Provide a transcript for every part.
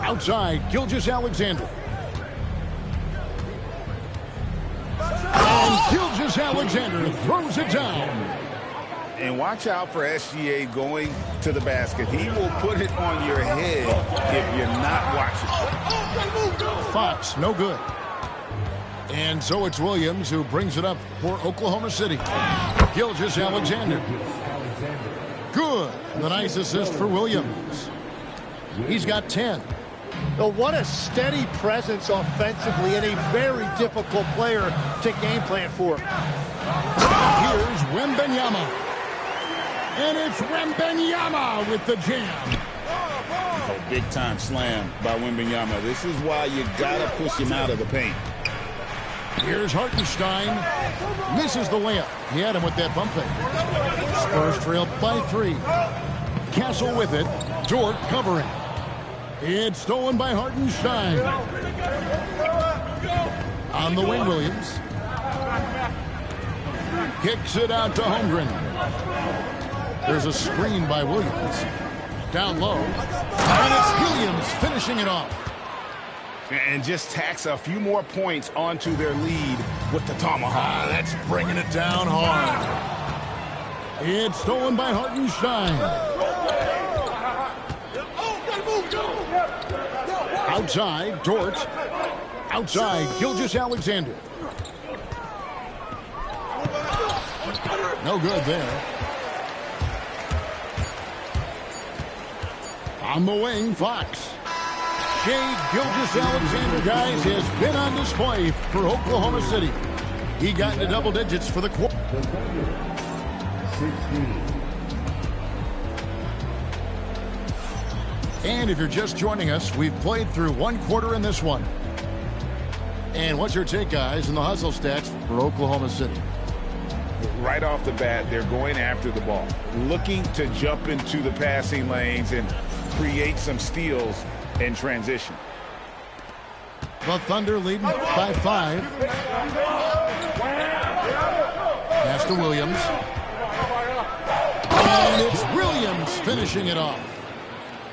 Outside, Gilgeous-Alexander. And Gilgeous-Alexander throws it down. And watch out for SGA going to the basket. He will put it on your head if you're not watching. Fox, no good. And so it's Williams who brings it up for Oklahoma City. Gilgeous-Alexander. Good. The nice assist for Williams. He's got 10. Well, what a steady presence offensively and a very difficult player to game plan for. Here's Wembanyama. And it's Wembanyama with the jam. Oh, big-time slam by Wembanyama. This is why you got to push him out of the paint. Here's Hartenstein. Misses the layup. He had him with that bump fake. Spurs trail by 3. Castle with it. Dort covering. It's stolen by Hartenstein. On the wing, Williams. Kicks it out to Holmgren. There's a screen by Williams. Down low. And it's Williams finishing it off. And just tacks a few more points onto their lead with the tomahawk. That's bringing it down hard. It's stolen by Hartenstein. Outside, Dort. Outside, Gilgeous-Alexander. No good there. On the wing, Fox. Shai Gilgeous-Alexander, guys, has been on display for Oklahoma City. He got into double digits for the quarter. And if you're just joining us, we've played through one quarter in this one. And what's your take, guys, in the hustle stats for Oklahoma City? Right off the bat, they're going after the ball, looking to jump into the passing lanes and create some steals in transition. The Thunder leading by 5. Pass to Williams. And it's Williams finishing it off.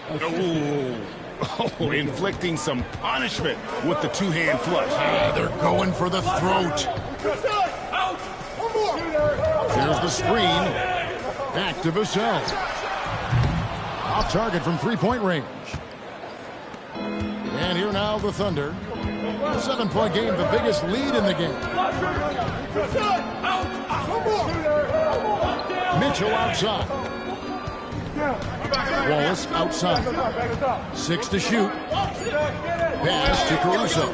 Oh, inflicting some punishment with the two-hand flush. They're going for the throat. Here's the screen. Back to Vassell. Off target from three-point range. And here now the Thunder. 7-point game, the biggest lead in the game. Mitchell outside. Wallace outside. 6 to shoot. Pass to Caruso.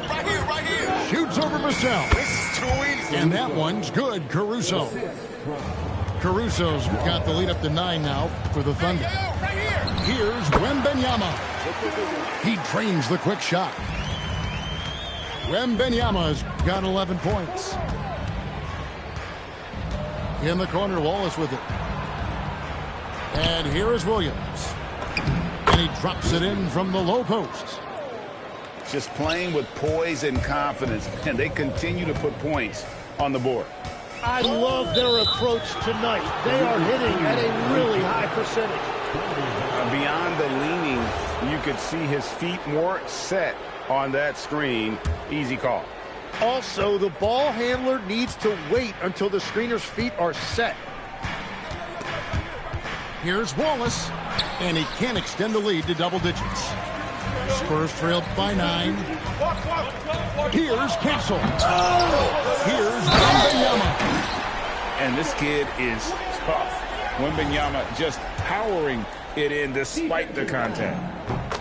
Shoots over Vassell. And that one's good, Caruso. Caruso's got the lead up to 9 now for the Thunder. Here's Wembanyama. He drains the quick shot. Wembanyama's got 11 points. In the corner, Wallace with it. And here is Williams. And he drops it in from the low post. Just playing with poise and confidence, and they continue to put points on the board. I love their approach tonight. They are hitting at a really high percentage. Beyond the leaning, you could see his feet more set on that screen. Easy call. Also, the ball handler needs to wait until the screener's feet are set. Here's Wallace, and he can't extend the lead to double digits. Spurs trailed by 9. Here's Castle. Here's Wembanyama. And this kid is tough. Wembanyama just powering it in despite the contact.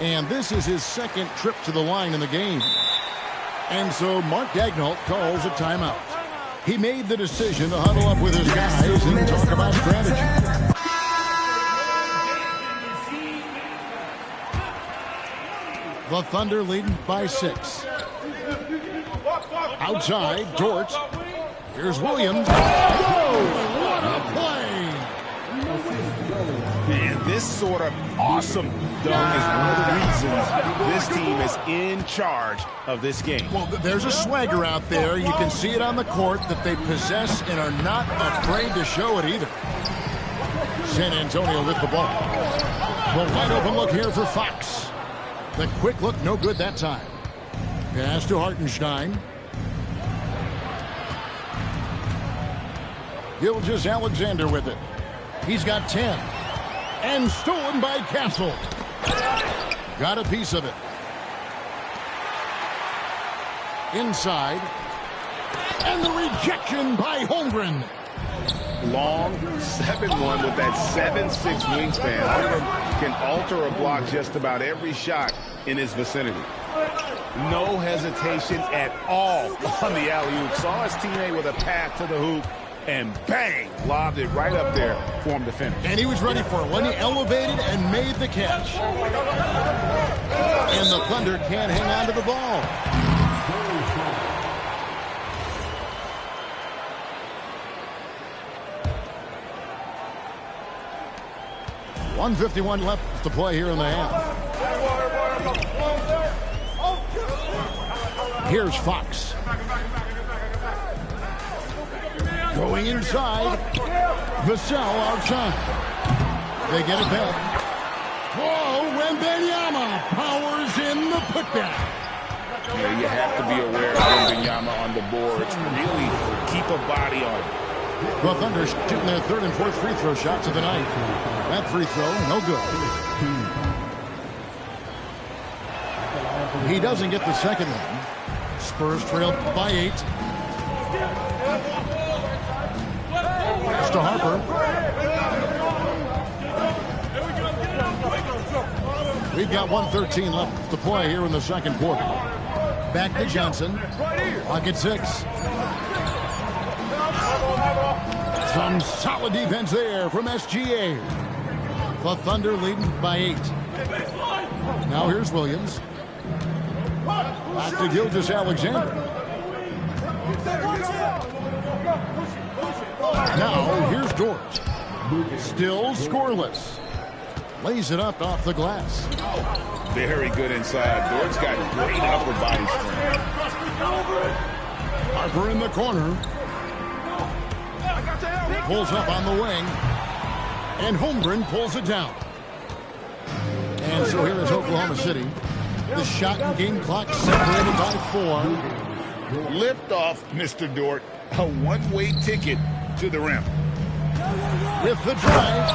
And this is his second trip to the line in the game. And so Mark Daigneault calls a timeout. He made the decision to huddle up with his guys and talk about strategy. The Thunder leading by 6. Outside, Dort. Here's Williams. Oh, what a play! And this sort of awesome dunk is one of the reasons this team is in charge of this game. Well, there's a swagger out there. You can see it on the court that they possess and are not afraid to show it either. San Antonio with the ball. The wide open look here for Fox. The quick look, no good that time. Pass to Hartenstein. Gilgeous-Alexander with it. He's got 10. And stolen by Castle. Got a piece of it. Inside. And the rejection by Holmgren. Long 7'1" with that 7'6" wingspan. Holmgren can alter a block just about every shot in his vicinity. No hesitation at all on the alley-oop. Saw his teammate with a path to the hoop, and bang, lobbed it right up there for him to finish. And he was ready for it when he elevated and made the catch. And the Thunder can't hang on to the ball. .151 left to play here in the half. Here's Fox. Going inside. Vassell outside. They get it back. Whoa, Wembanyama powers in the putback. Yeah, you have to be aware of Wembanyama on the boards. Really keep a body on it. The Thunder shooting their third and fourth free throw shots of the night. That free throw, no good. He doesn't get the second one. Spurs trail by 8. Pass to Harper. We've got 1:13 left to play here in the second quarter. Back to Johnson. Clock at 6. Some solid defense there from SGA. The Thunder leading by 8. Now here's Williams. Back to Gilgeous-Alexander. Now here's Dort. Still scoreless. Lays it up off the glass. Very good inside. Dort's got great upper body strength. Harper in the corner. Pulls up on the wing. And Holmgren pulls it down. And so here is Oklahoma City. The shot and game clock separated by 4. Lift off, Mr. Dort. A one-way ticket to the rim. With the drive.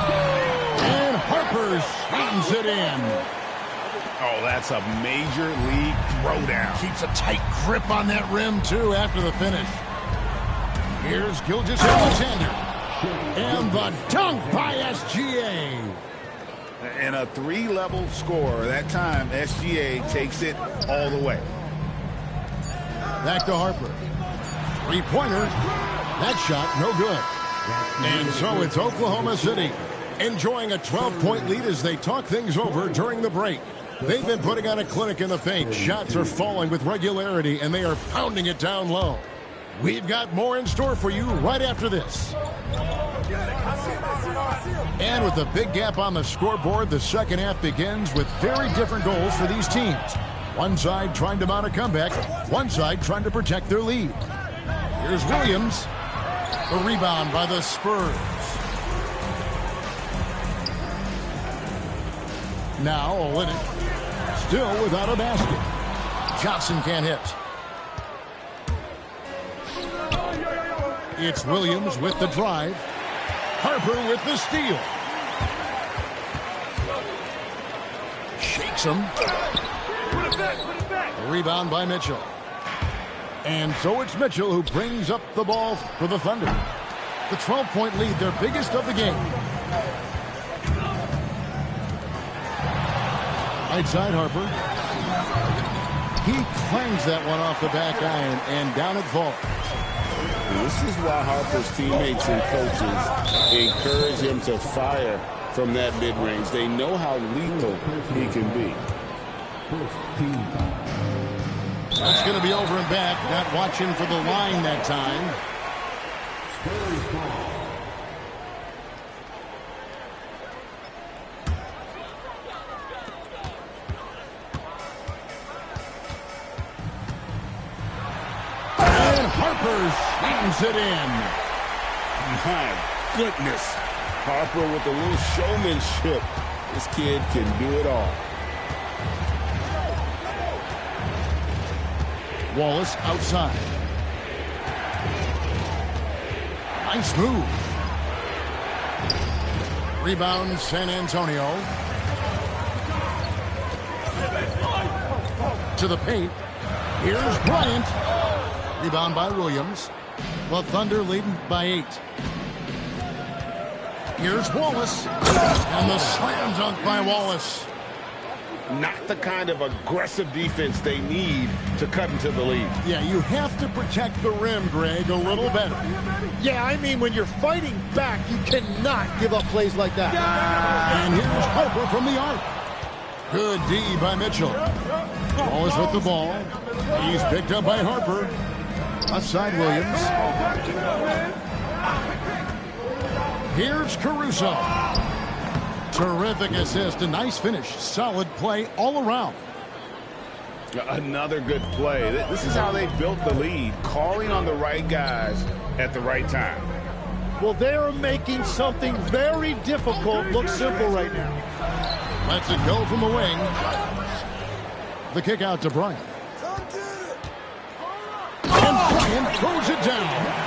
And Harper swings it in. Oh, that's a major league throwdown. Keeps a tight grip on that rim, too, after the finish. Here's Gilgeous-Alexander. And the dunk by SGA. And a 3-level score. That time, SGA takes it all the way. Back to Harper. Three-pointer. That shot, no good. And so it's Oklahoma City enjoying a 12-point lead as they talk things over during the break. They've been putting on a clinic in the paint. Shots are falling with regularity, and they are pounding it down low. We've got more in store for you right after this. And with a big gap on the scoreboard, the second half begins with very different goals for these teams. One side trying to mount a comeback, one side trying to protect their lead. Here's Williams. The rebound by the Spurs. Now Olynyk, still without a basket. Johnson can't hit. It's Williams with the drive. Harper with the steal. Shakes him. A rebound by Mitchell. And so it's Mitchell who brings up the ball for the Thunder. The 12-point lead, their biggest of the game. Right side, Harper. He clangs that one off the back iron, and down it falls. This is why Harper's teammates and coaches encourage him to fire from that mid-range. They know how lethal he can be. That's going to be over and back. Not watching for the line that time. And Harper slams it in. My goodness. Harper with a little showmanship. This kid can do it all. Wallace outside. Nice move. Rebound San Antonio. To the paint. Here's Bryant. Rebound by Williams. The Thunder leading by 8. Here's Wallace. And the slam dunk by Wallace. Not the kind of aggressive defense they need to cut into the lead. Yeah, you have to protect the rim, Greg, a little better. Yeah, I mean, when you're fighting back, you cannot give up plays like that. And here's Harper from the arc. Good D by Mitchell. Wallace with the ball. He's picked up by Harper. Outside Williams. Here's Caruso. Terrific assist, a nice finish. Solid play all around. Another good play. This is how they built the lead, calling on the right guys at the right time. Well, they're making something very difficult look simple right now. Lets it go from the wing. The kick out to Bryant. And Bryant throws it down.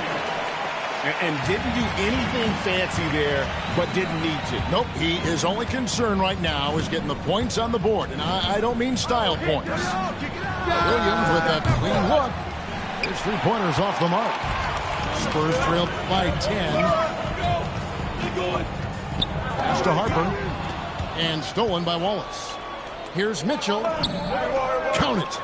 And didn't do anything fancy there, but didn't need to. Nope, his only concern right now is getting the points on the board. And I don't mean style points. Williams with a clean look. His three-pointers off the mark. Spurs trail by 10. Pass to Harper. And stolen by Wallace. Here's Mitchell. Count it.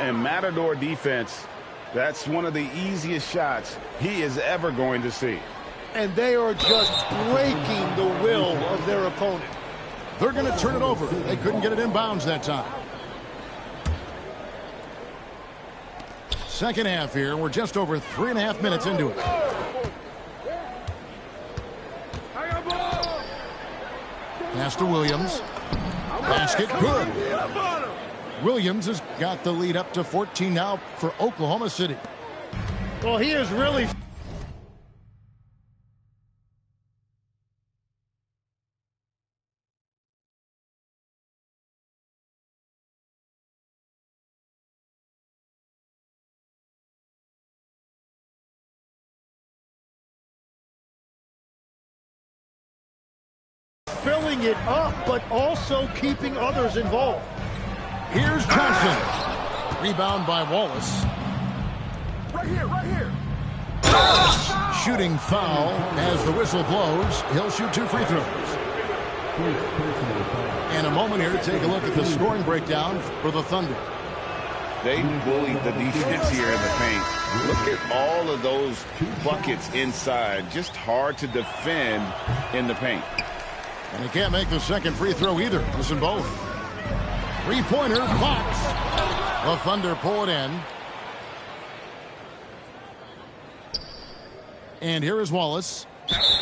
And Matador defense, that's one of the easiest shots he is ever going to see. And they are just breaking the will of their opponent. They're going to turn it over. They couldn't get it in bounds that time. Second half here. We're just over 3.5 minutes into it. Pass to Williams. Basket good. Williams has got the lead up to 14 now for Oklahoma City. Well, he is really... filling it up, but also keeping others involved. Here's Johnson. Rebound by Wallace. Right here. Shooting foul as the whistle blows. He'll shoot 2 free throws. And a moment here to take a look at the scoring breakdown for the Thunder. They bullied the defense here in the paint. Look at all of those buckets inside. Just hard to defend in the paint. And he can't make the second free throw either. Listen both. Three-pointer, Fox. The Thunder pull it in. And here is Wallace.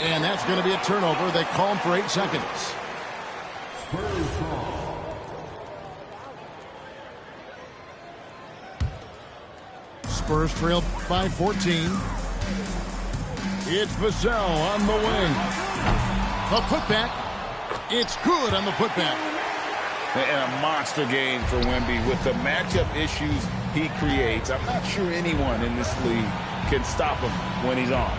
And that's going to be a turnover. They call him for 8 seconds. Spurs trail by 14. It's Vassell on the wing. The putback. It's good on the putback. And a monster game for Wemby with the matchup issues he creates. I'm not sure anyone in this league can stop him when he's on.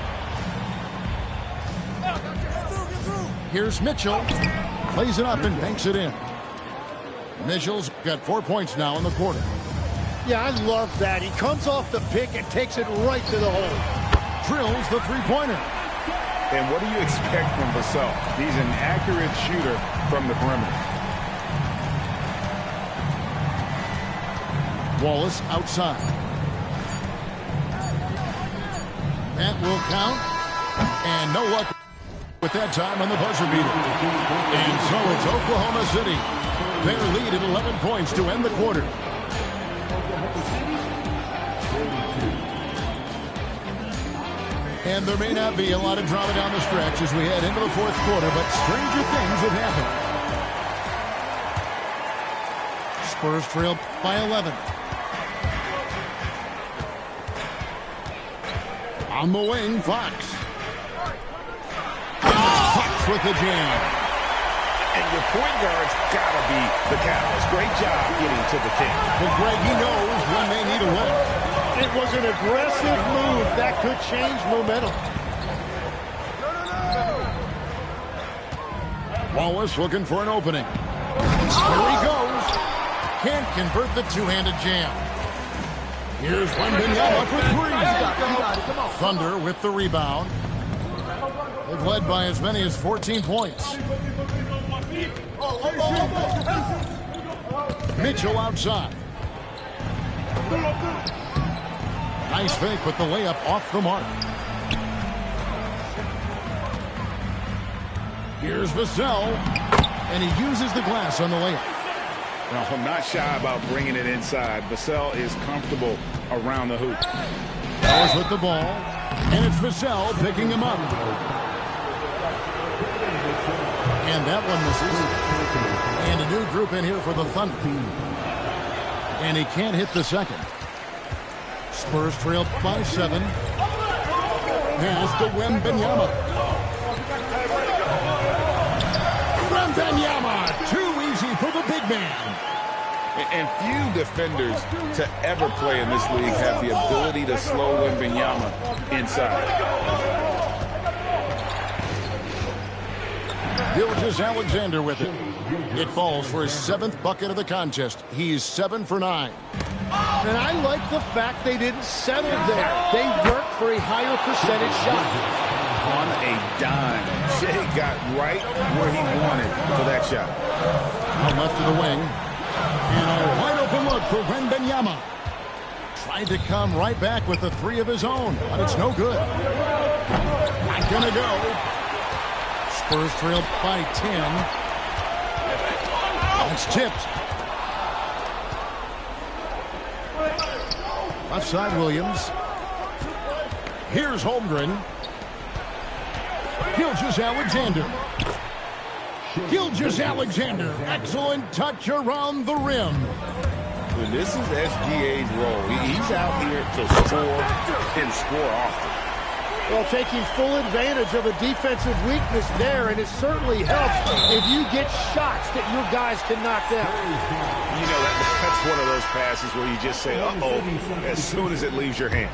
Here's Mitchell. Plays it up and banks it in. Mitchell's got 4 points now in the quarter. Yeah, I love that. He comes off the pick and takes it right to the hole. Drills the three-pointer. And what do you expect from Vassell? He's an accurate shooter from the perimeter. Wallace outside. That will count. And no luck with that time on the buzzer beater. And so it's Oklahoma City. Their lead at 11 points to end the quarter. And there may not be a lot of drama down the stretch as we head into the fourth quarter, but stranger things have happened. Spurs trail by 11. On the wing, Fox. Fox with the jam. And your point guard's got to be the catalyst. Great job getting to the 10. Well, Greg, he knows when they need a lift. It was an aggressive move that could change momentum. Wallace looking for an opening. Here he goes. Can't convert the two-handed jam. Here's Wembanyama for three. Thunder with the rebound. They've led by as many as 14 points. Mitchell outside. Nice fake with the layup off the mark. Here's Vassell, and he uses the glass on the layup. Now, I'm not shy about bringing it inside. Vassell is comfortable around the hoop. Wallace with the ball, and it's Vassell picking him up. And that one misses. And a new group in here for the Thunder. And he can't hit the second. Spurs trail by 7. Pass to Wembanyama. Wembanyama, too easy for the big man. And few defenders to ever play in this league have the ability to slow Wembanyama inside. Gilgeous Alexander with it. It falls for his 7th bucket of the contest. He's 7 for 9. And I like the fact they didn't settle there. They worked for a higher percentage shot. On a dime. Shea got right where he wanted for that shot. Now left of the wing. And a wide open look for Wembanyama. Tried to come right back with the 3 of his own, but it's no good. Not gonna go. Spurs trail by 10. It's tipped. Left side, Williams. Here's Holmgren. Gilgeous Alexander. Gilgeous Alexander. Excellent touch around the rim. And this is SGA's role. He's out here to score and score often. Well, taking full advantage of a defensive weakness there, and it certainly helps if you get shots that your guys can knock down. You know, that's one of those passes where you just say, uh-oh, as soon as it leaves your hand.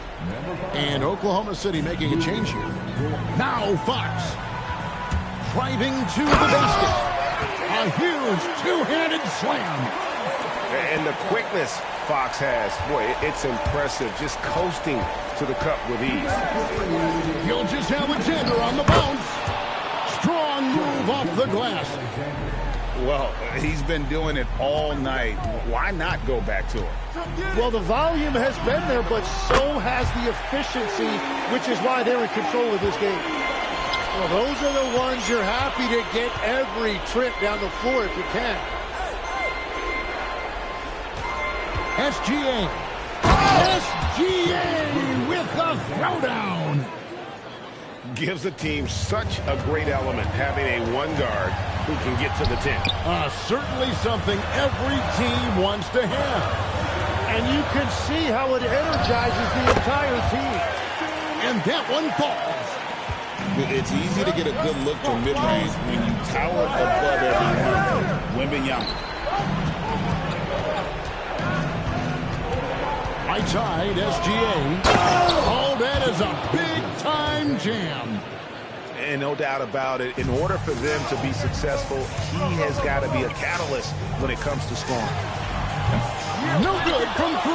And Oklahoma City making a change here. Now Fox. Driving to the basket. A huge two-handed slam. And the quickness Fox has, boy, it's impressive. Just coasting to the cup with ease. Gilgeous Alexander on the bounce. Strong move off the glass. Well, he's been doing it all night. Why not go back to it? Well, the volume has been there, but so has the efficiency, which is why they're in control of this game. Well, those are the ones you're happy to get every trip down the floor if you can. SGA. SGA with the throwdown. Gives the team such a great element having a one guard who can get to the 10. Certainly something every team wants to have. And you can see how it energizes the entire team. And that one falls. It's easy to get a good look from mid-range when you tower above everyone. Wembanyama. Right side, SGA. Oh, that is a big-time jam. And no doubt about it, in order for them to be successful, he has got to be a catalyst when it comes to scoring. No good from 3.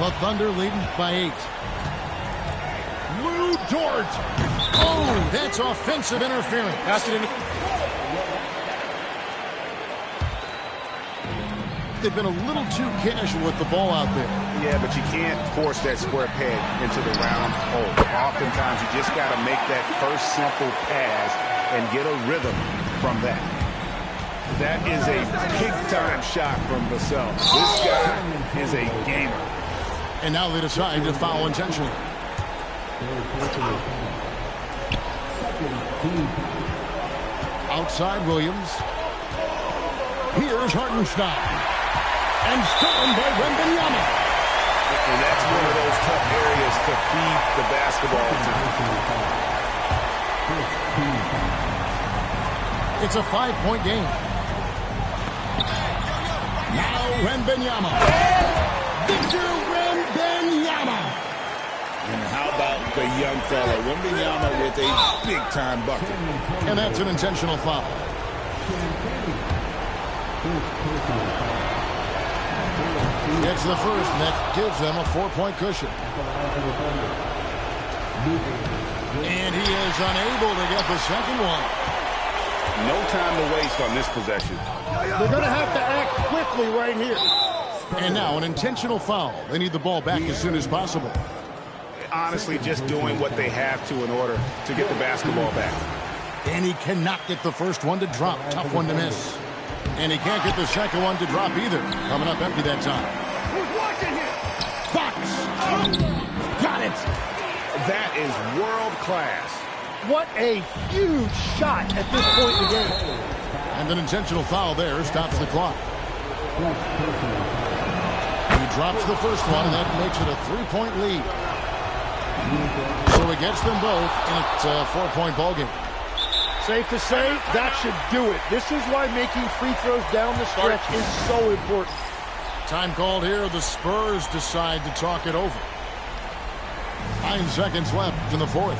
The Thunder leading by 8. Lou Dort. Oh, that's offensive interference. They've been a little too casual with the ball out there. Yeah, but you can't force that square peg into the round hole. Oftentimes, you just got to make that first simple pass and get a rhythm from that. That is a big-time shot from Vassell. This guy is a gamer. And now they decide to foul intentionally. Outside Williams. Here's Hartenstein. And stolen by Wembanyama. And that's one of those tough areas to feed the basketball to. It's a 5-point game. Now Wembanyama. Victor Wembanyama. And how about the young fella, Wembanyama, with a big-time bucket. And that's an intentional foul. It's the first, and that gives them a 4-point cushion. And he is unable to get the second one. No time to waste on this possession. They're going to have to act quickly right here. And now an intentional foul. They need the ball back as soon as possible. Honestly, just doing what they have to in order to get the basketball back. And he cannot get the first one to drop. Tough one to miss. And he can't get the second one to drop either. Coming up empty that time. Who's watching here? Fox. Got it. That is world class. What a huge shot at this point in the game. And an intentional foul there stops the clock. He drops the first one, and that makes it a 3-point lead. So he gets them both, and it's a 4-point ballgame. Safe to say, that should do it. This is why making free throws down the stretch is so important. Time called here. The Spurs decide to talk it over. 9 seconds left in the fourth.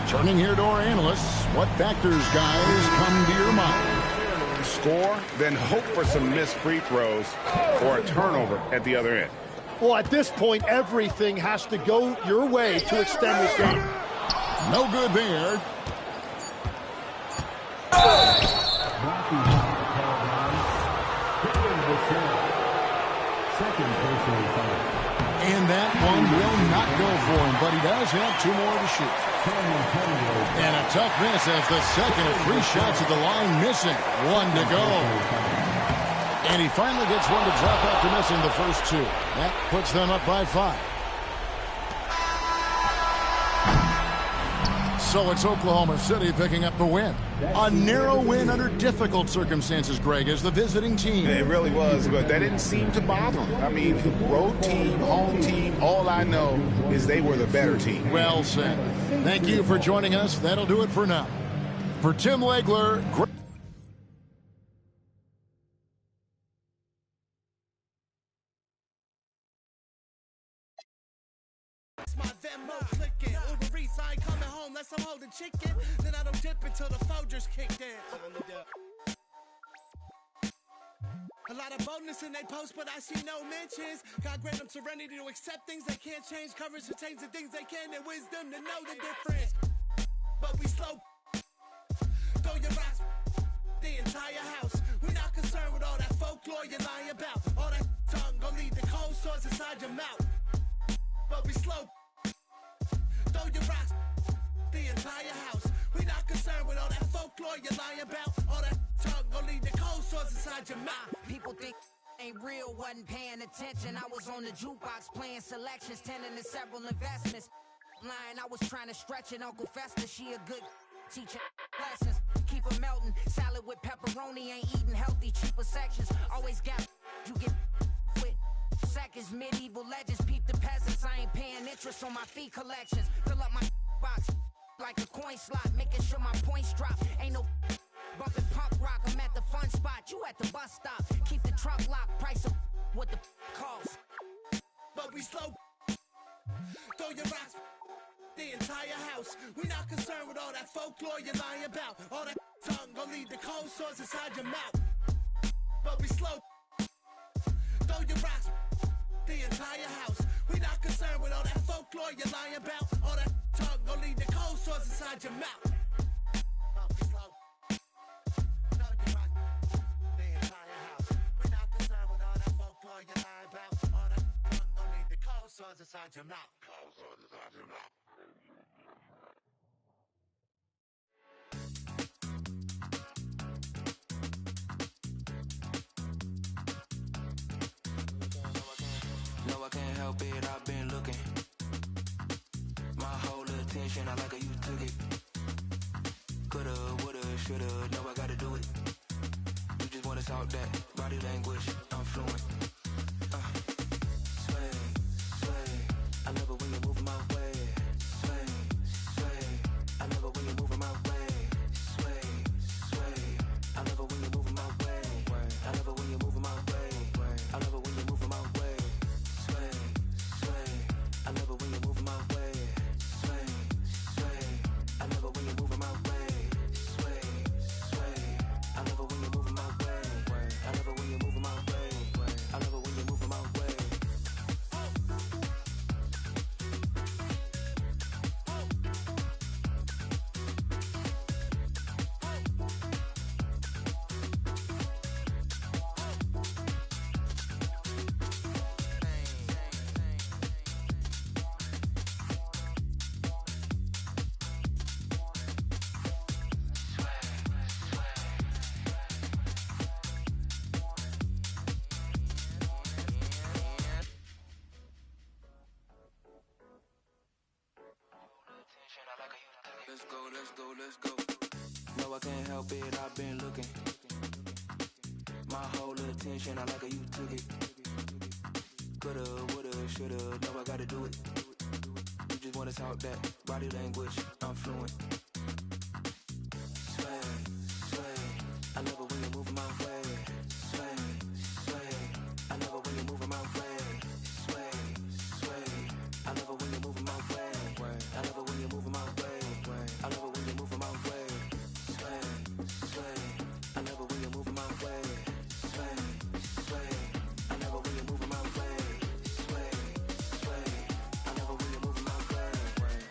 Turning here to our analysts. What factors, guys, come to your mind? Score, then hope for some missed free throws or a turnover at the other end. Well, at this point, everything has to go your way to extend this game. No good there. And that one will not go for him, but he does have 2 more to shoot. And a tough miss as the second of 3 shots at the line missing. 1 to go. And he finally gets one to drop after missing the first 2. That puts them up by 5. So it's Oklahoma City picking up the win. A narrow win under difficult circumstances, Greg, as the visiting team. It really was, but that didn't seem to bother them. I mean, road team, home team, all I know is they were the better team. Well said. Thank you for joining us. That'll do it for now. For Tim Legler, Greg. Unless I'm holding chicken, then I don't dip until the Folgers kick in. A lot of boldness in they post, but I see no mentions. God grant them serenity to accept things they can't change, courage to change the things they can, and wisdom to know the difference. But we slow. Throw your rocks, the entire house. We're not concerned with all that folklore you're lying about. All that tongue gon' lead to cold sores inside your mouth. But we slow. Throw your rocks. The entire house. We not concerned with all that folklore you're lying about. All that tongue gon' lead to cold sores inside your mouth. People think ain't real, wasn't paying attention. I was on the jukebox playing selections, tending to several investments. Line, I was trying to stretch it. Uncle Fester, she a good teacher. Lessons, keep her melting. Salad with pepperoni, ain't eating healthy. Cheaper sections, always got you get with. Seconds, medieval legends, peep the peasants. I ain't paying interest on my fee collections. Fill up my box like a coin slot, making sure my points drop. Ain't no bumping punk rock. I'm at the fun spot, you at the bus stop. Keep the truck locked, price of what the cost. But we slow. Throw your rocks. The entire house. We not concerned with all that folklore you're lying about. All that tongue gon' lead to cold sores inside your mouth. But we slow. Throw your rocks. The entire house. We not concerned with all that folklore you're lying about. All that tongue gon' lead to cold sores inside your mouth. But we slow. Throw your rocks. The entire house. We not concerned with all that folklore you're lying about. All that tongue gon' lead to cold sores inside your mouth. Cold sores inside your mouth. No, I can't help it, I've been looking. My whole attention, I like how you took it. Coulda, woulda, shoulda, no, I gotta do it. You just wanna talk that body language, I'm fluent. Sway, sway, I love it when you move my way. Sway, sway, I love it when you move my way. Sway, sway, Let's go, let's go, let's go. No, I can't help it, I've been looking. My whole attention, I like how you took it. Coulda, woulda, shoulda, no, I gotta do it. You just wanna talk that body language, I'm fluent. Sway, sway, I love it when you're moving my way. Sway, sway, I love it when you're moving my way. Sway, sway, I love it when you're moving my way. I love it when you're moving my way. I love it when you're moving my way. Sway, sway, I love it when you're moving my way. Sway, sway, I love it when you're moving my way. Sway, sway, I love it when you're moving my way.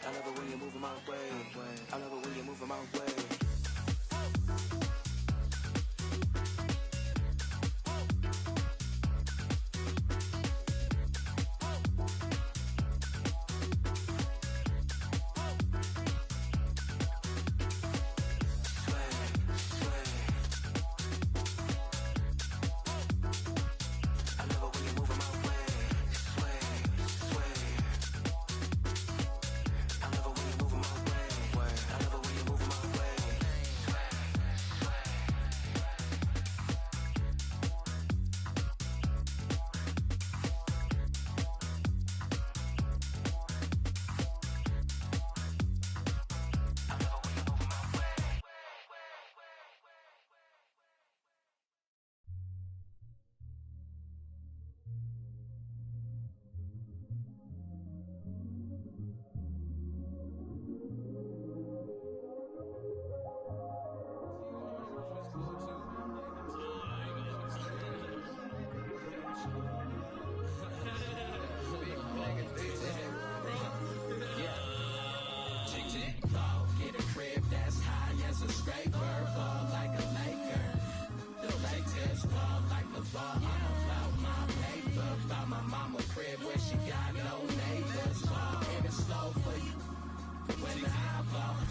I love it when you're moving my way. I love it when you're moving my way.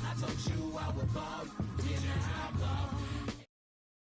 I told you I would ball.